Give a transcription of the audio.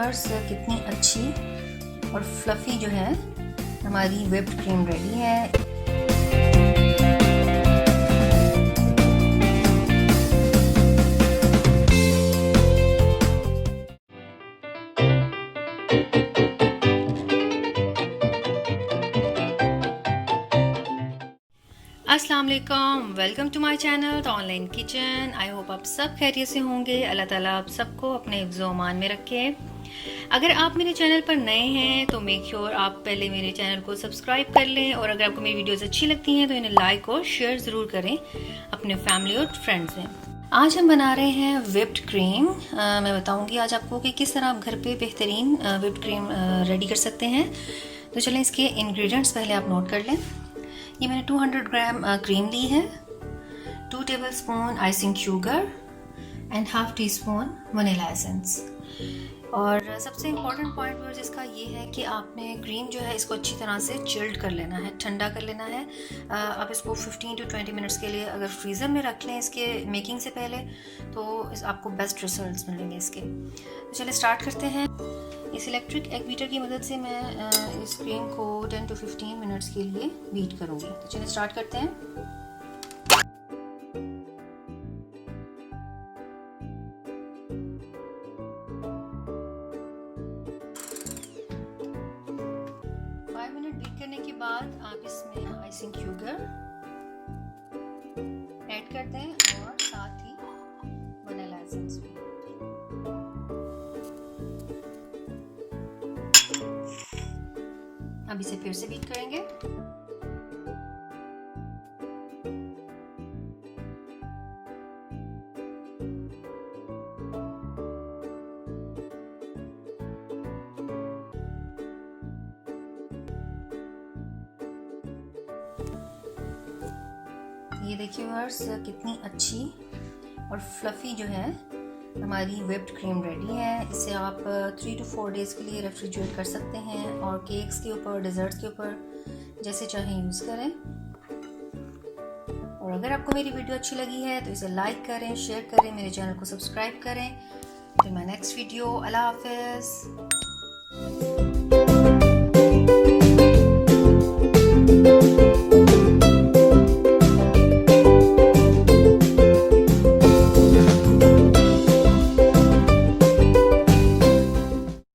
Viewers, कितनी अच्छी और फ्लफ़ी जो है हमारी व्हिप्ड क्रीम रेडी है। अस्सलाम वालेकुम, welcome to my channel the online kitchen. I hope आप सब खैरियत से होंगे। अल्लाह ताला आप सबको अपने हिफ्ज़-ओ अमान में रखे। अगर आप मेरे चैनल पर नए हैं तो मेक श्योर आप पहले मेरे चैनल को सब्सक्राइब कर लें, और अगर आपको मेरी वीडियोस अच्छी लगती हैं तो इन्हें लाइक और शेयर ज़रूर करें अपने फैमिली और फ्रेंड्स में। आज हम बना रहे हैं व्हिप्ड क्रीम। मैं बताऊँगी आज आपको कि किस तरह आप घर पर बेहतरीन व्हिप्ड क्रीम रेडी कर सकते हैं। तो चलें इसके इंग्रेडिएंट्स पहले आप नोट कर लें। ये मैंने 200 ग्राम क्रीम ली है, 2 tablespoon icing sugar and half tea spoon vanilla essence. और सबसे इम्पॉर्टेंट पॉइंट वो जिसका ये है कि आपने क्रीम जो है इसको अच्छी तरह से चिल्ड कर लेना है, ठंडा कर लेना है। आप इसको 15 to 20 मिनट्स के लिए अगर फ्रीज़र में रख लें इसके मेकिंग से पहले तो आपको बेस्ट रिजल्ट्स मिलेंगे इसके। तो चलिए स्टार्ट करते हैं। इस इलेक्ट्रिक एग बीटर की मदद से मैं इस क्रीम को 10 to 15 मिनट्स के लिए बीट करूँगी। तो चलिए स्टार्ट करते हैं। बीट करने के बाद आप इसमें आइसिंग शुगर ऐड कर दें और साथ ही वनीला एसेंस भी। अब इसे फिर से बीट करेंगे। ये देखिए व्यूअर्स, कितनी अच्छी और फ्लफ़ी जो है हमारी व्हिप्ड क्रीम रेडी है। इसे आप 3 to 4 डेज़ के लिए रेफ्रिजरेट कर सकते हैं और केक्स के ऊपर, डिज़र्ट्स के ऊपर जैसे चाहें यूज़ करें। और अगर आपको मेरी वीडियो अच्छी लगी है तो इसे लाइक करें, शेयर करें, मेरे चैनल को सब्सक्राइब करें। तो माय नेक्स्ट वीडियो। अल्लाह हाफ़िज़।